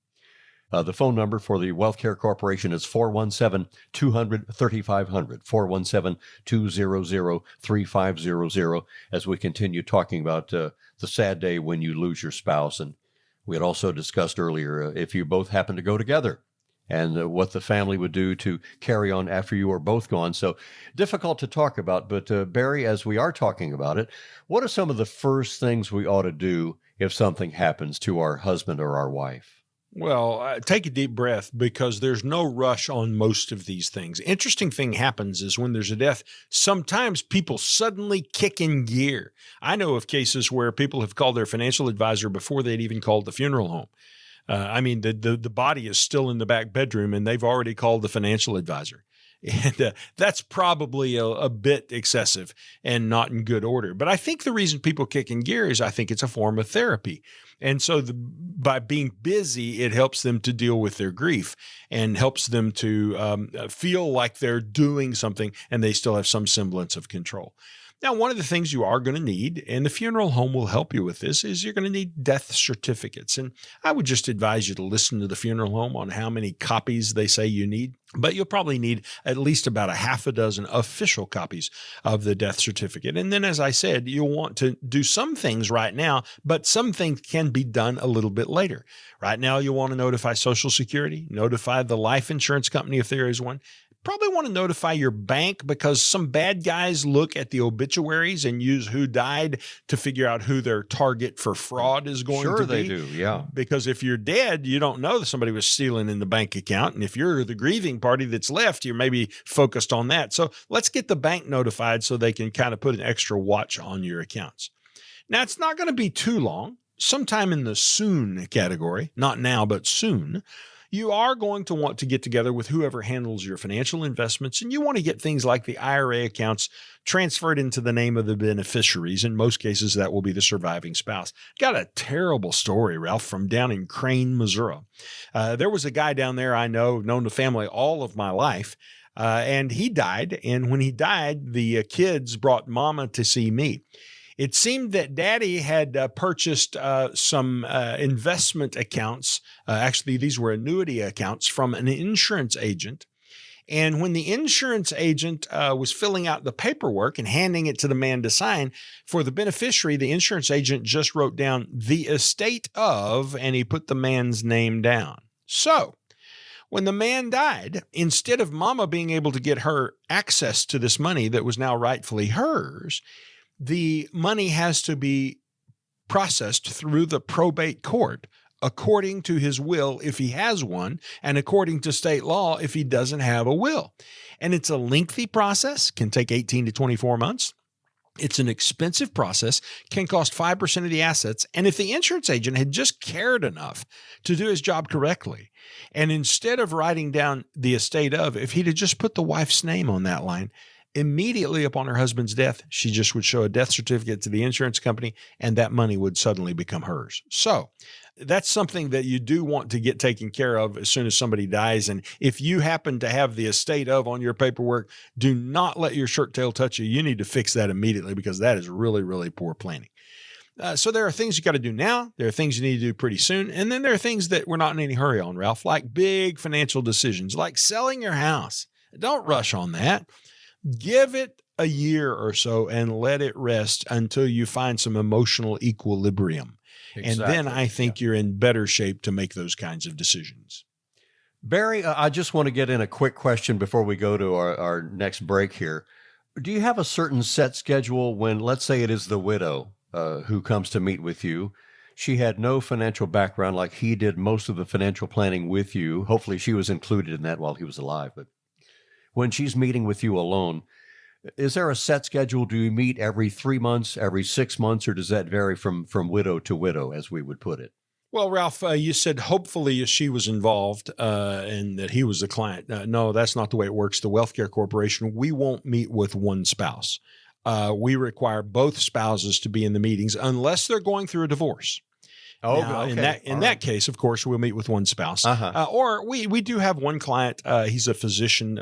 The phone number for the Wealth Care Corporation is 417-200-3500, 417-200-3500, as we continue talking about the sad day when you lose your spouse. And we had also discussed earlier if you both happen to go together and what the family would do to carry on after you are both gone. So difficult to talk about, but Barry, as we are talking about it, what are some of the first things we ought to do if something happens to our husband or our wife? Well, take a deep breath because there's no rush on most of these things. Interesting thing happens is when there's a death, sometimes people suddenly kick in gear. I know of cases where people have called their financial advisor before they'd even called the funeral home. The body is still in the back bedroom and they've already called the financial advisor. And that's probably a bit excessive and not in good order. But I think the reason people kick in gear is I think it's a form of therapy. And so by being busy, it helps them to deal with their grief and helps them to feel like they're doing something and they still have some semblance of control. Now, one of the things you are going to need, and the funeral home will help you with this, is you're going to need death certificates. And I would just advise you to listen to the funeral home on how many copies they say you need. But you'll probably need at least about a half a dozen official copies of the death certificate. And then, as I said, you'll want to do some things right now, but some things can be done a little bit later. Right now, you'll want to notify Social Security, notify the life insurance company if there is one. Probably want to notify your bank because some bad guys look at the obituaries and use who died to figure out who their target for fraud is going to be. Sure they do, yeah. Because if you're dead, you don't know that somebody was stealing in the bank account. And if you're the grieving party that's left, you're maybe focused on that. So let's get the bank notified so they can kind of put an extra watch on your accounts. Now, it's not going to be too long. Sometime in the soon category, not now, but soon, you are going to want to get together with whoever handles your financial investments, and you want to get things like the IRA accounts transferred into the name of the beneficiaries. In most cases, that will be the surviving spouse. Got a terrible story, Ralph, from down in Crane, Missouri. There was a guy down there I known the family all of my life, and he died. And when he died, the kids brought mama to see me. It seemed that Daddy had purchased some investment accounts. Actually, these were annuity accounts from an insurance agent. And when the insurance agent was filling out the paperwork and handing it to the man to sign, for the beneficiary, the insurance agent just wrote down the estate of, and he put the man's name down. So when the man died, instead of Mama being able to get her access to this money that was now rightfully hers, the money has to be processed through the probate court according to his will if he has one, and according to state law if he doesn't have a will. And it's a lengthy process, can take 18 to 24 months. It's an expensive process, can cost 5% of the assets. And if the insurance agent had just cared enough to do his job correctly, and instead of writing down the estate of, if he'd have just put the wife's name on that line, immediately upon her husband's death, she just would show a death certificate to the insurance company, and that money would suddenly become hers. So that's something that you do want to get taken care of as soon as somebody dies. And if you happen to have the estate of on your paperwork, do not let your shirt tail touch you. You need to fix that immediately because that is really, really poor planning. So there are things you got to do now. There are things you need to do pretty soon. And then there are things that we're not in any hurry on, Ralph, like big financial decisions, like selling your house. Don't rush on that. Give it a year or so and let it rest until you find some emotional equilibrium. Exactly. And then I think you're in better shape to make those kinds of decisions. Barry, I just want to get in a quick question before we go to our next break here. Do you have a certain set schedule when, let's say it is the widow who comes to meet with you? She had no financial background like he did most of the financial planning with you. Hopefully she was included in that while he was alive, but when she's meeting with you alone, is there a set schedule? Do you meet every 3 months, every 6 months, or does that vary from widow to widow, as we would put it? Well, Ralph, you said hopefully she was involved and that he was the client. No, that's not the way it works. The Wealthcare Corporation, we won't meet with one spouse. We require both spouses to be in the meetings unless they're going through a divorce. Oh, now, okay. In that case, of course, we'll meet with one spouse. Or we do have one client. He's a physician,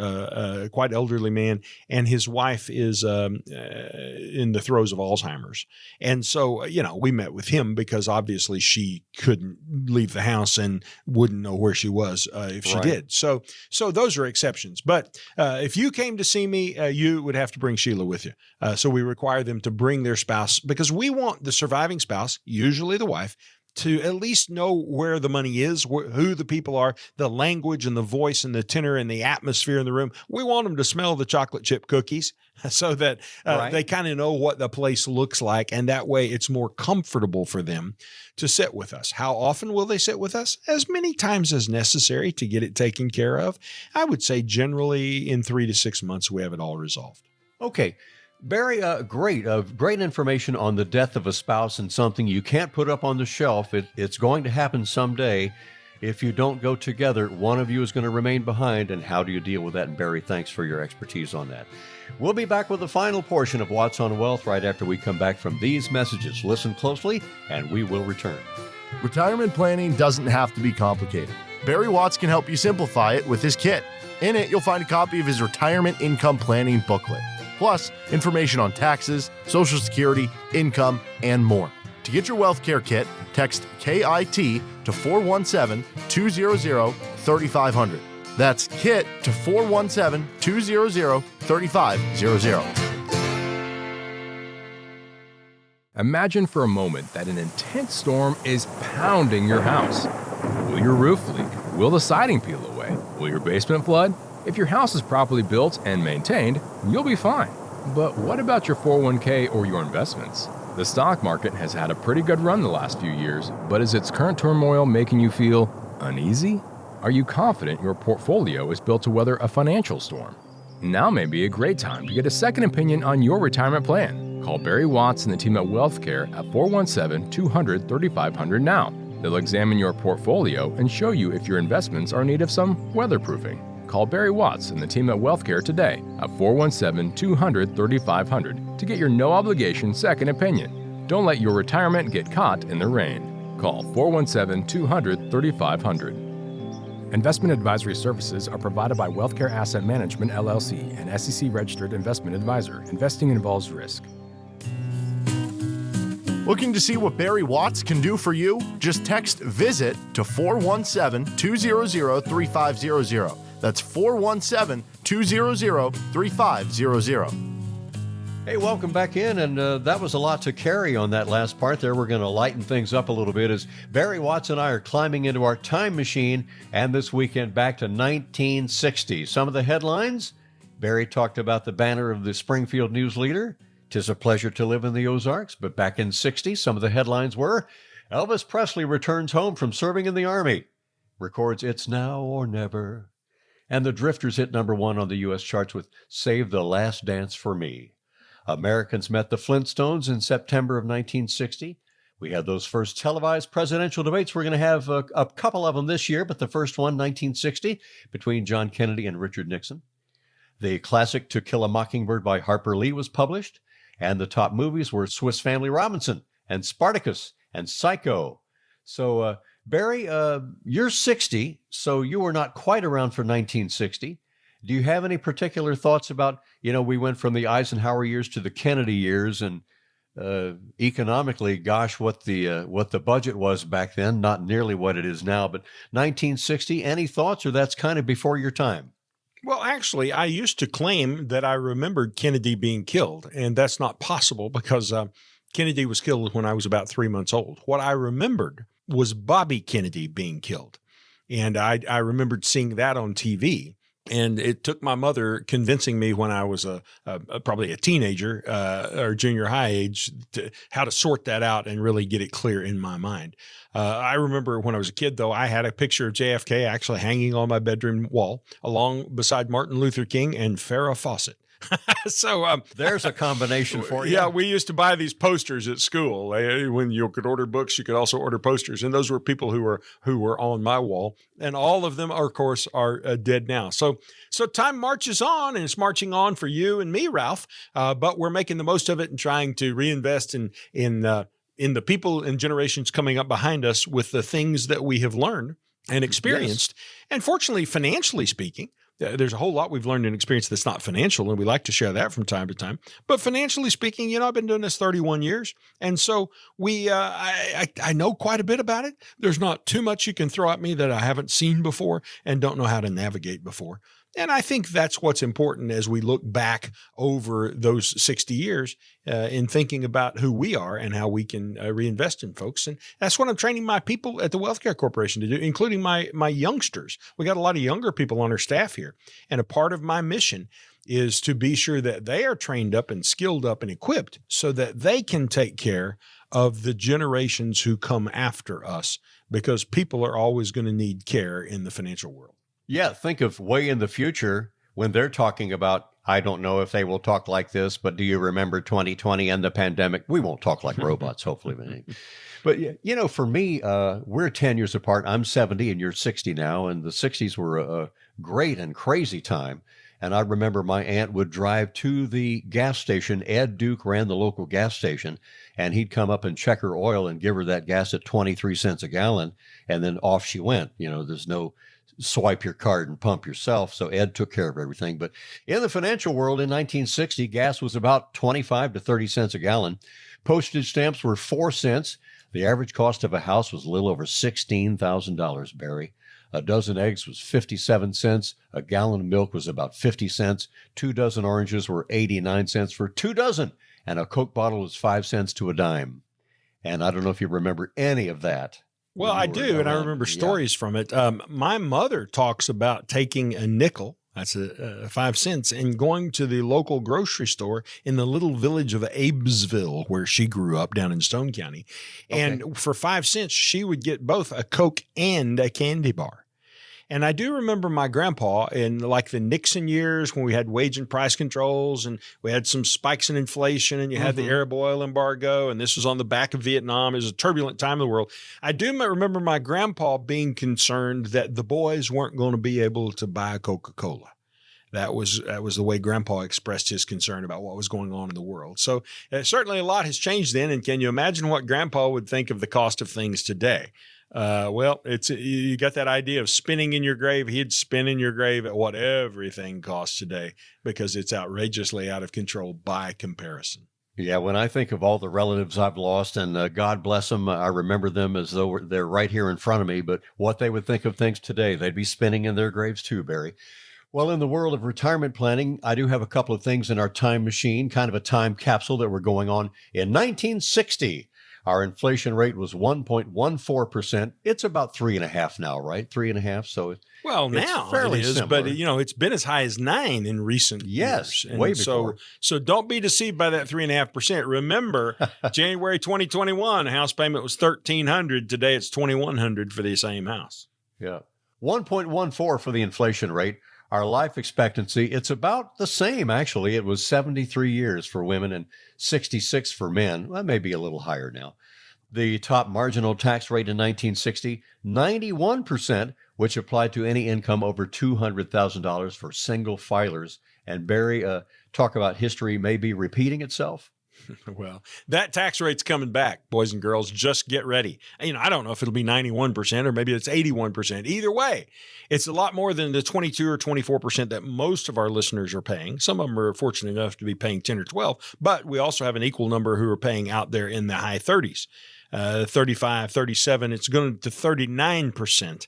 quite elderly man, and his wife is in the throes of Alzheimer's. And so, we met with him because obviously she couldn't leave the house and wouldn't know where she was if she did. So those are exceptions. But if you came to see me, you would have to bring Sheila with you. So we require them to bring their spouse because we want the surviving spouse, usually the wife, to at least know where the money is, who the people are, the language and the voice and the tenor and the atmosphere in the room. We want them to smell the chocolate chip cookies so that they kind of know what the place looks like. And that way it's more comfortable for them to sit with us. How often will they sit with us? As many times as necessary to get it taken care of. I would say generally in 3 to 6 months, we have it all resolved. Okay. Barry, great information on the death of a spouse and something you can't put up on the shelf. It's going to happen someday. If you don't go together, one of you is going to remain behind. And how do you deal with that? And Barry, thanks for your expertise on that. We'll be back with the final portion of Watts on Wealth right after we come back from these messages. Listen closely, and we will return. Retirement planning doesn't have to be complicated. Barry Watts can help you simplify it with his kit. In it, you'll find a copy of his retirement income planning booklet, plus information on taxes, Social Security, income, and more. To get your wealth care kit, text KIT to 417-200-3500. That's KIT to 417-200-3500. Imagine for a moment that an intense storm is pounding your house. Will your roof leak? Will the siding peel away? Will your basement flood? If your house is properly built and maintained, you'll be fine. But what about your 401k or your investments? The stock market has had a pretty good run the last few years, but is its current turmoil making you feel uneasy? Are you confident your portfolio is built to weather a financial storm? Now may be a great time to get a second opinion on your retirement plan. Call Barry Watts and the team at WealthCare at 417-200-3500 now. They'll examine your portfolio and show you if your investments are in need of some weatherproofing. Call Barry Watts and the team at WealthCare today at 417-200-3500 to get your no-obligation second opinion. Don't let your retirement get caught in the rain. Call 417-200-3500. Investment advisory services are provided by WealthCare Asset Management, LLC, an SEC-registered investment advisor. Investing involves risk. Looking to see what Barry Watts can do for you? Just text VISIT to 417-200-3500. That's 417-200-3500. Hey, welcome back in, and that was a lot to carry on that last part there. We're going to lighten things up a little bit as Barry Watts and I are climbing into our time machine, and this weekend back to 1960. Some of the headlines, Barry talked about the banner of the Springfield News Leader. 'Tis a pleasure to live in the Ozarks, but back in 60, some of the headlines were, Elvis Presley returns home from serving in the Army, records It's Now or Never, and the Drifters hit #1 on the U.S. charts with Save the Last Dance for Me. Americans met the Flintstones in September of 1960. We had those first televised presidential debates. We're going to have a couple of them this year, but the first one, 1960, between John Kennedy and Richard Nixon. The classic To Kill a Mockingbird by Harper Lee was published, and the top movies were Swiss Family Robinson and Spartacus and Psycho. So, Barry, you're 60, so you were not quite around for 1960. Do you have any particular thoughts about, we went from the Eisenhower years to the Kennedy years, and economically, gosh, what the budget was back then, not nearly what it is now, but 1960, any thoughts, or that's kind of before your time? Well, actually, I used to claim that I remembered Kennedy being killed, and that's not possible because Kennedy was killed when I was about 3 months old. What I remembered was Bobby Kennedy being killed, and I remembered seeing that on TV. And it took my mother convincing me when I was probably a teenager or junior high age how to sort that out and really get it clear in my mind. I remember when I was a kid, though, I had a picture of JFK actually hanging on my bedroom wall beside Martin Luther King and Farrah Fawcett. So there's a combination for you. Yeah, we used to buy these posters at school. When you could order books, you could also order posters, and those were people who were on my wall. And all of them, of course, are dead now. So time marches on, and it's marching on for you and me, Ralph. But we're making the most of it and trying to reinvest in the people and generations coming up behind us with the things that we have learned and experienced. Yes. And fortunately, financially speaking, there's a whole lot we've learned and experienced that's not financial, and we like to share that from time to time. But financially speaking, I've been doing this 31 years, and so I know quite a bit about it. There's not too much you can throw at me that I haven't seen before and don't know how to navigate before. And I think that's what's important as we look back over those 60 years in thinking about who we are and how we can reinvest in folks. And that's what I'm training my people at the Wealth Care Corporation to do, including my youngsters. We got a lot of younger people on our staff here. And a part of my mission is to be sure that they are trained up and skilled up and equipped so that they can take care of the generations who come after us, because people are always going to need care in the financial world. Yeah, think of way in the future when they're talking about, I don't know if they will talk like this, but do you remember 2020 and the pandemic? We won't talk like robots, hopefully. But, you know, for me, we're 10 years apart. I'm 70 and you're 60 now. And the 60s were a great and crazy time. And I remember my aunt would drive to the gas station. Ed Duke ran the local gas station, and he'd come up and check her oil and give her that gas at 23 cents a gallon. And then off she went. You know, there's no swipe your card and pump yourself. So Ed took care of everything. But in the financial world in 1960, gas was about 25 to 30 cents a gallon. Postage stamps were 4 cents. The average cost of a house was a little over $16,000, Barry. A dozen eggs was 57 cents. A gallon of milk was about 50 cents. 2 dozen oranges were 89 cents for 2 dozen. And a Coke bottle was 5 cents to a dime. And I don't know if you remember any of that. Well, I do, and I remember stories from it. My mother talks about taking a nickel, that's 5 cents, and going to the local grocery store in the little village of Abbesville, where she grew up down in Stone County. Okay. And for 5 cents, she would get both a Coke and a candy bar. And I do remember my grandpa in like the Nixon years when we had wage and price controls and we had some spikes in inflation and you had the Arab oil embargo, and this was on the back of Vietnam. It was a turbulent time in the world. I do remember my grandpa being concerned that the boys weren't going to be able to buy a Coca-Cola. That was the way Grandpa expressed his concern about what was going on in the world. So certainly a lot has changed then. And can you imagine what Grandpa would think of the cost of things today? Well, you got that idea of spinning in your grave. He'd spin in your grave at what everything costs today because it's outrageously out of control by comparison. Yeah, when I think of all the relatives I've lost, and God bless them, I remember them as though they're right here in front of me, but what they would think of things today, they'd be spinning in their graves too, Barry. Well, in the world of retirement planning, I do have a couple of things in our time machine, kind of a time capsule that we're going on. In 1960, our inflation rate was 1.14%. It's about 3.5 now, right? 3.5. So well, now fairly it is, similar. But it's been as high as 9 in recent years. Yes, way before. So don't be deceived by that 3.5%. Remember, January 2021, house payment was $1,300. Today it's $2,100 for the same house. Yeah, 1.14 for the inflation rate. Our life expectancy, it's about the same, actually. It was 73 years for women and 66 for men. Well, maybe a little higher now. The top marginal tax rate in 1960, 91%, which applied to any income over $200,000 for single filers. And Barry, talk about history maybe repeating itself. Well, that tax rate's coming back, boys and girls. Just get ready. I don't know if it'll be 91% or maybe it's 81%. Either way, it's a lot more than the 22 or 24% that most of our listeners are paying. Some of them are fortunate enough to be paying 10 or 12, but we also have an equal number who are paying out there in the high 30s. 35, 37, it's going to 39%.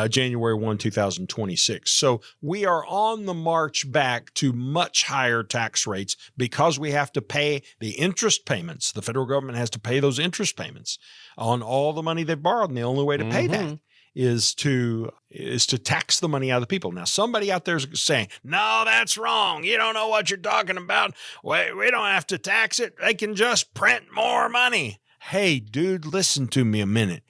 January 1, 2026. So we are on the march back to much higher tax rates because we have to pay the interest payments. The federal government has to pay those interest payments on all the money they've borrowed. And the only way to pay that is to tax the money out of the people. Now, somebody out there is saying, no, that's wrong. You don't know what you're talking about. We don't have to tax it. They can just print more money. Hey, dude, listen to me a minute.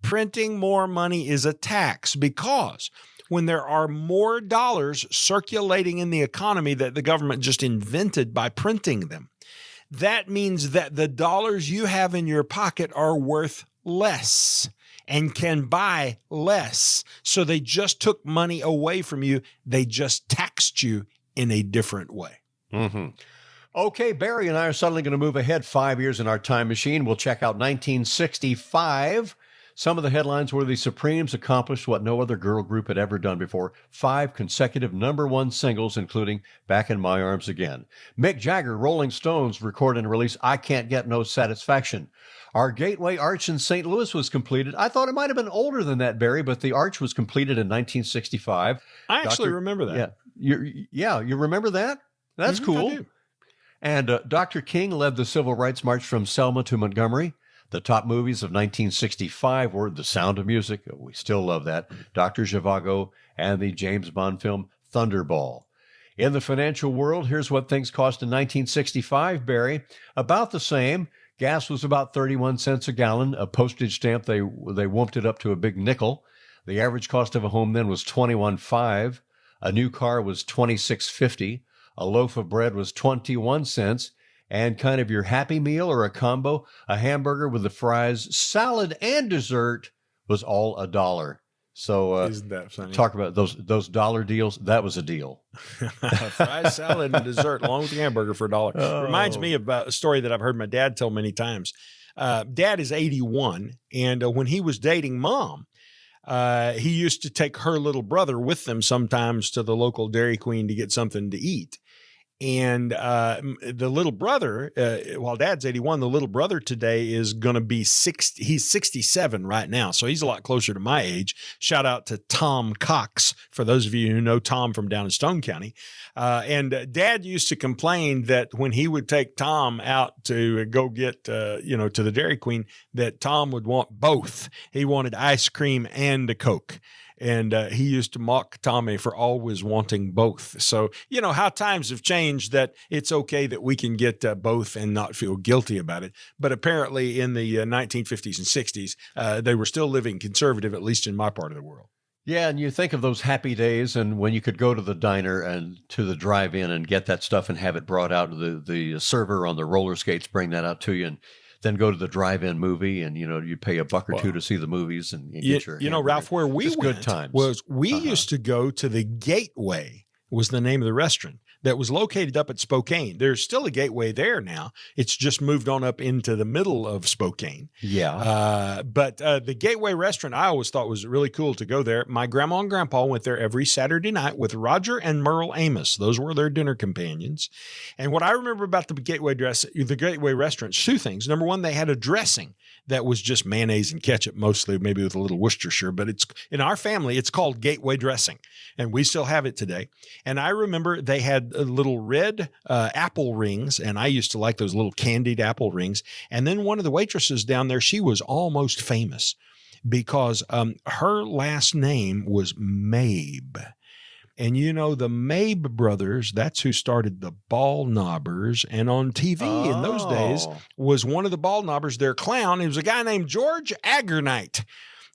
Printing more money is a tax because when there are more dollars circulating in the economy that the government just invented by printing them, that means that the dollars you have in your pocket are worth less and can buy less. So they just took money away from you. They just taxed you in a different way. Okay, Barry and I are suddenly going to move ahead 5 years in our time machine. We'll check out 1965. Some of the headlines were the Supremes accomplished what no other girl group had ever done before. 5 consecutive #1 singles, including Back in My Arms Again. Mick Jagger, Rolling Stones, record and release I Can't Get No Satisfaction. Our Gateway Arch in St. Louis was completed. I thought it might have been older than that, Barry, but the arch was completed in 1965. I actually remember that. Yeah, You remember that? That's cool. I do. And Dr. King led the Civil Rights March from Selma to Montgomery. The top movies of 1965 were The Sound of Music. We still love that. Dr. Zhivago and the James Bond film Thunderball. In the financial world, here's what things cost in 1965, Barry. About the same. Gas was about 31 cents a gallon. A postage stamp, they wumped it up to a big nickel. The average cost of a home then was $21.5. A new car was $26.50. A loaf of bread was 21 cents. And kind of your happy meal or a combo, a hamburger with the fries, salad, and dessert was all $1. So isn't that funny? Talk about those dollar deals. That was a deal. Fries, salad, and dessert along with the hamburger for $1. Oh. Reminds me of a story that I've heard my dad tell many times. Dad is 81, and when he was dating Mom, he used to take her little brother with them sometimes to the local Dairy Queen to get something to eat. And the little brother, while Dad's 81, the little brother today is going to be 60. He's 67 right now, so he's a lot closer to my age. Shout out to Tom Cox, for those of you who know Tom from down in Stone County. And Dad used to complain that when he would take Tom out to go get, to the Dairy Queen, that Tom would want both. He wanted ice cream and a Coke. And he used to mock Tommy for always wanting both. So, how times have changed that it's okay that we can get both and not feel guilty about it. But apparently in the 1950s and 60s, they were still living conservative, at least in my part of the world. Yeah, and you think of those happy days and when you could go to the diner and to the drive-in and get that stuff and have it brought out. The server on the roller skates bring that out to you, and then go to the drive-in movie, and you pay $1 or $2 to see the movies, and get your Ralph, where we just went good times. was we used to go to the Gateway, was the name of the restaurant that was located up at Spokane. There's still a Gateway there now. It's just moved on up into the middle of Spokane. Yeah. But the Gateway restaurant, I always thought was really cool to go there. My grandma and grandpa went there every Saturday night with Roger and Merle Amos. Those were their dinner companions. And what I remember about the Gateway restaurant, two things. Number one, they had a dressing that was just mayonnaise and ketchup, mostly, maybe with a little Worcestershire. But it's in our family, it's called Gateway dressing, and we still have it today. And I remember they had little red apple rings, and I used to like those little candied apple rings. And then one of the waitresses down there, she was almost famous because her last name was Mabe. And the Mabe brothers, that's who started the Ball Knobbers. And on TV in those days was one of the Ball Knobbers, their clown. It was a guy named George Aggernight.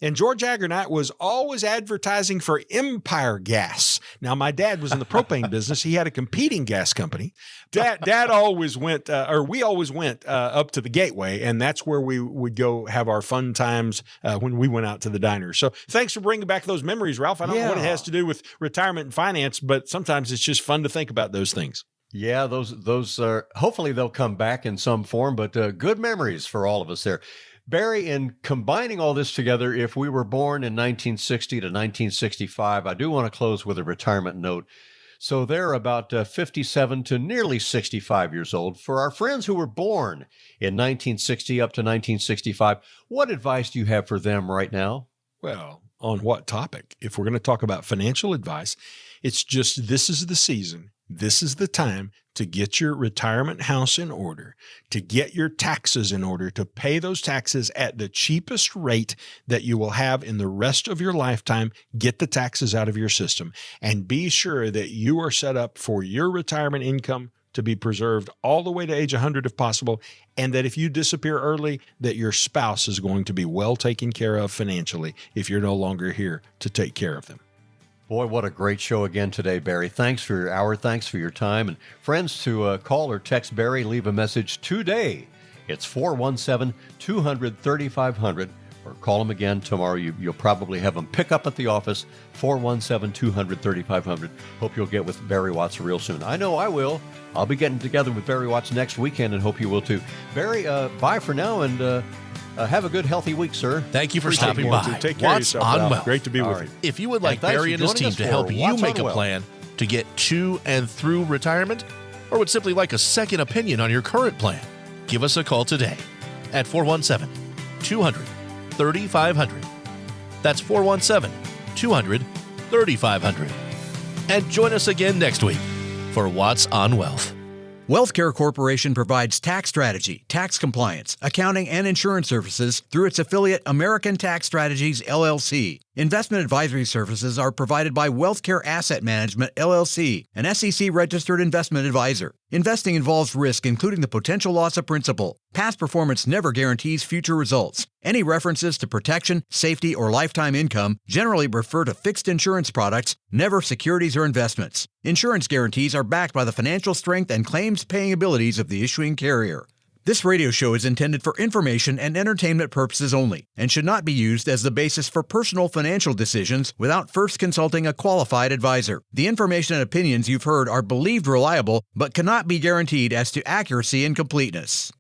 And George Aggernight was always advertising for Empire Gas. Now, my dad was in the propane business. He had a competing gas company. Dad always went, we always went up to the Gateway, and that's where we would go have our fun times when we went out to the diner. So thanks for bringing back those memories, Ralph. I don't know what it has to do with retirement and finance, but sometimes it's just fun to think about those things. Yeah, those are, hopefully they'll come back in some form, but good memories for all of us there. Barry, in combining all this together, if we were born in 1960 to 1965, I do want to close with a retirement note. So they're about 57 to nearly 65 years old. For our friends who were born in 1960 up to 1965, what advice do you have for them right now? Well, on what topic? If we're going to talk about financial advice, it's just this is the season. This is the time to get your retirement house in order, to get your taxes in order, to pay those taxes at the cheapest rate that you will have in the rest of your lifetime. Get the taxes out of your system and be sure that you are set up for your retirement income to be preserved all the way to age 100 if possible, and that if you disappear early, that your spouse is going to be well taken care of financially if you're no longer here to take care of them. Boy, what a great show again today, Barry. Thanks for your hour. Thanks for your time. And friends, to call or text Barry, leave a message today. It's 417-200-3500. Or call him again tomorrow. You'll probably have him pick up at the office, 417-200-3500. Hope you'll get with Barry Watts real soon. I know I will. I'll be getting together with Barry Watts next weekend and hope you will too. Barry, bye for now, and have a good, healthy week, sir. Thank you for Appreciate stopping you. by. Take care Watts of yourself, on Ralph. Wealth. Great to be with you. If you would like thanks Barry for and his joining team us to help for you Watts make on a Wealth. plan to get to and through retirement, or would simply like a second opinion on your current plan, give us a call today at 417-200-3500. That's 417-200-3500. And join us again next week for What's on Wealth. WealthCare Corporation provides tax strategy, tax compliance, accounting, and insurance services through its affiliate American Tax Strategies, LLC. Investment advisory services are provided by WealthCare Asset Management, LLC, an SEC-registered investment advisor. Investing involves risk, including the potential loss of principal. Past performance never guarantees future results. Any references to protection, safety, or lifetime income generally refer to fixed insurance products, never securities or investments. Insurance guarantees are backed by the financial strength and claims-paying abilities of the issuing carrier. This radio show is intended for information and entertainment purposes only and should not be used as the basis for personal financial decisions without first consulting a qualified advisor. The information and opinions you've heard are believed reliable but cannot be guaranteed as to accuracy and completeness.